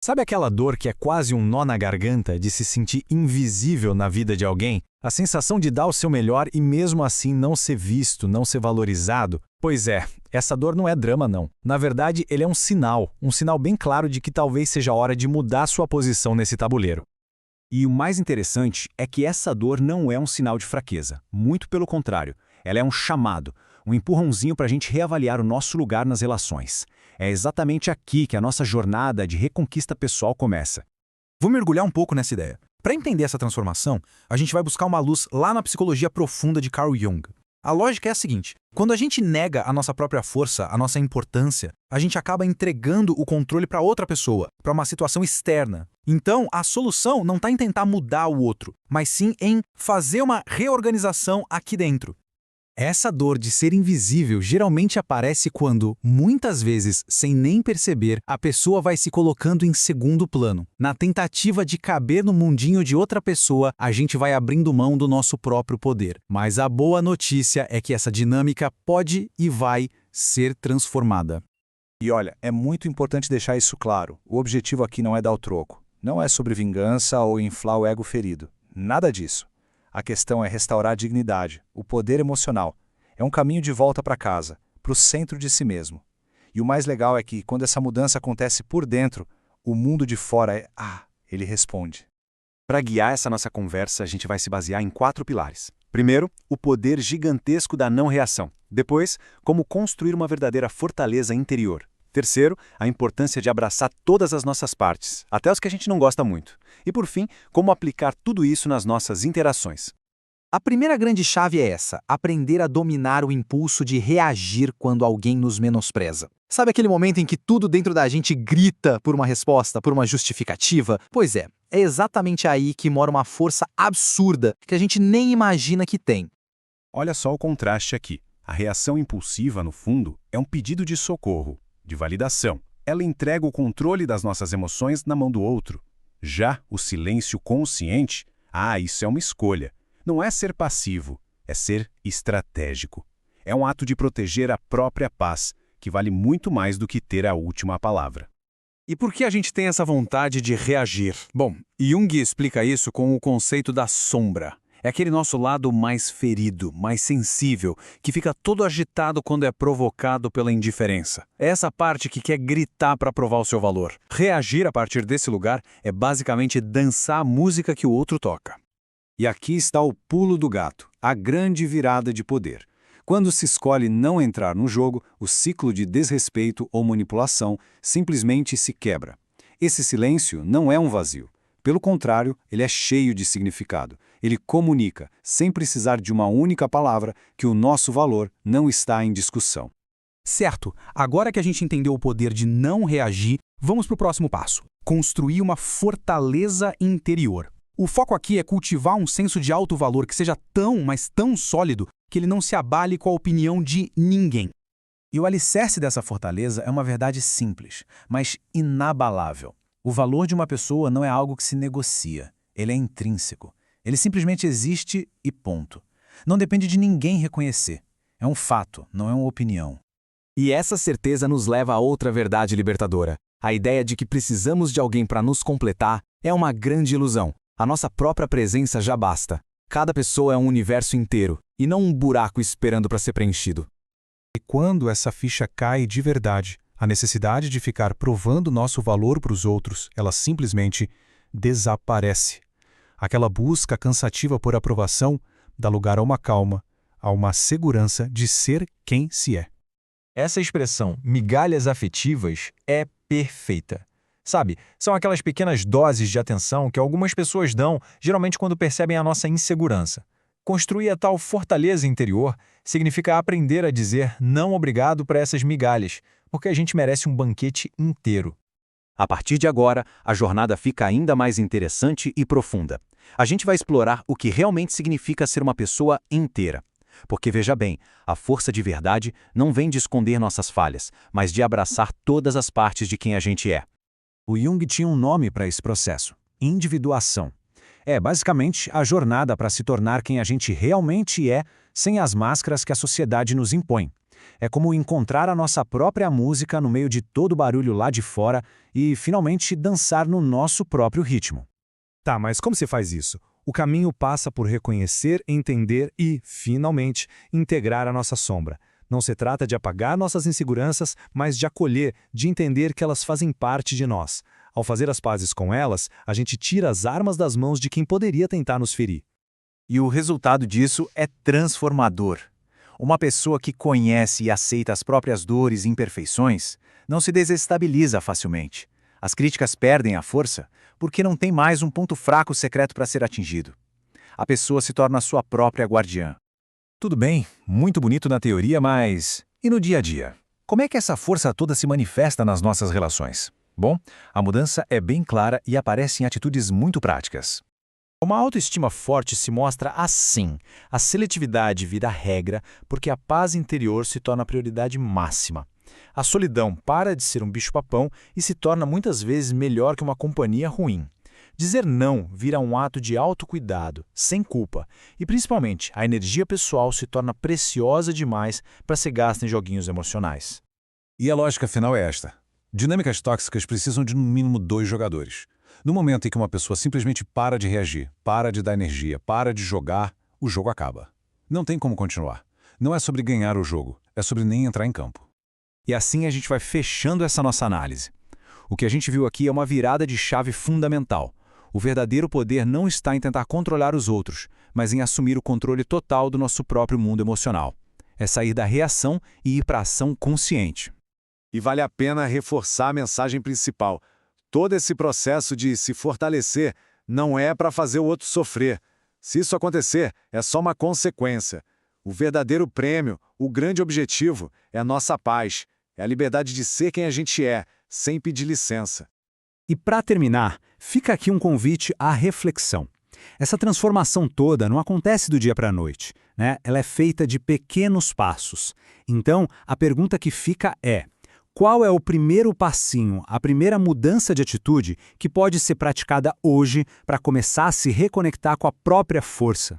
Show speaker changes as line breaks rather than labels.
Sabe aquela dor que é quase um nó na garganta de se sentir invisível na vida de alguém? A sensação de dar o seu melhor e mesmo assim não ser visto, não ser valorizado? Pois é, essa dor não é drama não. Na verdade, ele é um sinal bem claro de que talvez seja a hora de mudar sua posição nesse tabuleiro.
E o mais interessante é que essa dor não é um sinal de fraqueza. Muito pelo contrário, ela é um chamado, um empurrãozinho para a gente reavaliar o nosso lugar nas relações. É exatamente aqui que a nossa jornada de reconquista pessoal começa.
Vou mergulhar um pouco nessa ideia. Para entender essa transformação, a gente vai buscar uma luz lá na psicologia profunda de Carl Jung. A lógica é a seguinte: quando a gente nega a nossa própria força, a nossa importância, a gente acaba entregando o controle para outra pessoa, para uma situação externa. Então, a solução não está em tentar mudar o outro, mas sim em fazer uma reorganização aqui dentro. Essa dor de ser invisível geralmente aparece quando, muitas vezes, sem nem perceber, a pessoa vai se colocando em segundo plano. Na tentativa de caber no mundinho de outra pessoa, a gente vai abrindo mão do nosso próprio poder. Mas a boa notícia é que essa dinâmica pode e vai ser transformada.
E olha, é muito importante deixar isso claro. O objetivo aqui não é dar o troco. Não é sobre vingança ou inflar o ego ferido. Nada disso. A questão é restaurar a dignidade, o poder emocional. É um caminho de volta para casa, para o centro de si mesmo. E o mais legal é que, quando essa mudança acontece por dentro, o mundo de fora ele responde.
Para guiar essa nossa conversa, a gente vai se basear em 4 pilares. Primeiro, o poder gigantesco da não-reação. Depois, como construir uma verdadeira fortaleza interior. Terceiro, a importância de abraçar todas as nossas partes, até as que a gente não gosta muito. E por fim, como aplicar tudo isso nas nossas interações.
A primeira grande chave é essa: aprender a dominar o impulso de reagir quando alguém nos menospreza. Sabe aquele momento em que tudo dentro da gente grita por uma resposta, por uma justificativa? Pois é exatamente aí que mora uma força absurda que a gente nem imagina que tem.
Olha só o contraste aqui. A reação impulsiva, no fundo, é um pedido de socorro, de validação. Ela entrega o controle das nossas emoções na mão do outro. Já o silêncio consciente, isso é uma escolha. Não é ser passivo, é ser estratégico. É um ato de proteger a própria paz, que vale muito mais do que ter a última palavra.
E por que a gente tem essa vontade de reagir? Bom, Jung explica isso com o conceito da sombra. É aquele nosso lado mais ferido, mais sensível, que fica todo agitado quando é provocado pela indiferença. É essa parte que quer gritar para provar o seu valor. Reagir a partir desse lugar é basicamente dançar a música que o outro toca.
E aqui está o pulo do gato, a grande virada de poder. Quando se escolhe não entrar no jogo, o ciclo de desrespeito ou manipulação simplesmente se quebra. Esse silêncio não é um vazio. Pelo contrário, ele é cheio de significado. Ele comunica, sem precisar de uma única palavra, que o nosso valor não está em discussão.
Certo, agora que a gente entendeu o poder de não reagir, vamos para o próximo passo: construir uma fortaleza interior. O foco aqui é cultivar um senso de alto valor que seja tão, mas tão sólido, que ele não se abale com a opinião de ninguém. E o alicerce dessa fortaleza é uma verdade simples, mas inabalável. O valor de uma pessoa não é algo que se negocia, ele é intrínseco. Ele simplesmente existe e ponto. Não depende de ninguém reconhecer. É um fato, não é uma opinião.
E essa certeza nos leva a outra verdade libertadora. A ideia de que precisamos de alguém para nos completar é uma grande ilusão. A nossa própria presença já basta. Cada pessoa é um universo inteiro, e não um buraco esperando para ser preenchido.
E quando essa ficha cai de verdade, a necessidade de ficar provando nosso valor para os outros, ela simplesmente desaparece. Aquela busca cansativa por aprovação dá lugar a uma calma, a uma segurança de ser quem se é.
Essa expressão, migalhas afetivas, é perfeita. Sabe, são aquelas pequenas doses de atenção que algumas pessoas dão, geralmente quando percebem a nossa insegurança. Construir a tal fortaleza interior significa aprender a dizer não obrigado para essas migalhas, porque a gente merece um banquete inteiro.
A partir de agora, a jornada fica ainda mais interessante e profunda. A gente vai explorar o que realmente significa ser uma pessoa inteira. Porque, veja bem, a força de verdade não vem de esconder nossas falhas, mas de abraçar todas as partes de quem a gente é. O Jung tinha um nome para esse processo: individuação. É basicamente a jornada para se tornar quem a gente realmente é, sem as máscaras que a sociedade nos impõe. É como encontrar a nossa própria música no meio de todo o barulho lá de fora e, finalmente, dançar no nosso próprio ritmo.
Tá, mas como se faz isso? O caminho passa por reconhecer, entender e, finalmente, integrar a nossa sombra. Não se trata de apagar nossas inseguranças, mas de acolher, de entender que elas fazem parte de nós. Ao fazer as pazes com elas, a gente tira as armas das mãos de quem poderia tentar nos ferir.
E o resultado disso é transformador. Uma pessoa que conhece e aceita as próprias dores e imperfeições não se desestabiliza facilmente. As críticas perdem a força porque não tem mais um ponto fraco secreto para ser atingido. A pessoa se torna sua própria guardiã. Tudo bem, muito bonito na teoria, mas e no dia a dia? Como é que essa força toda se manifesta nas nossas relações? Bom, a mudança é bem clara e aparece em atitudes muito práticas. Uma autoestima forte se mostra assim. A seletividade vira regra porque a paz interior se torna a prioridade máxima. A solidão para de ser um bicho-papão e se torna muitas vezes melhor que uma companhia ruim. Dizer não vira um ato de autocuidado, sem culpa, e principalmente a energia pessoal se torna preciosa demais para ser gasta em joguinhos emocionais.
E a lógica final é esta. Dinâmicas tóxicas precisam de no mínimo 2 jogadores. No momento em que uma pessoa simplesmente para de reagir, para de dar energia, para de jogar, o jogo acaba. Não tem como continuar. Não é sobre ganhar o jogo, é sobre nem entrar em campo.
E assim a gente vai fechando essa nossa análise. O que a gente viu aqui é uma virada de chave fundamental. O verdadeiro poder não está em tentar controlar os outros, mas em assumir o controle total do nosso próprio mundo emocional. É sair da reação e ir para a ação consciente.
E vale a pena reforçar a mensagem principal. Todo esse processo de se fortalecer não é para fazer o outro sofrer. Se isso acontecer, é só uma consequência. O verdadeiro prêmio, o grande objetivo, é a nossa paz. É a liberdade de ser quem a gente é, sem pedir licença.
E para terminar, fica aqui um convite à reflexão. Essa transformação toda não acontece do dia para a noite, né? Ela é feita de pequenos passos. Então, a pergunta que fica é: qual é o primeiro passinho, a primeira mudança de atitude que pode ser praticada hoje para começar a se reconectar com a própria força?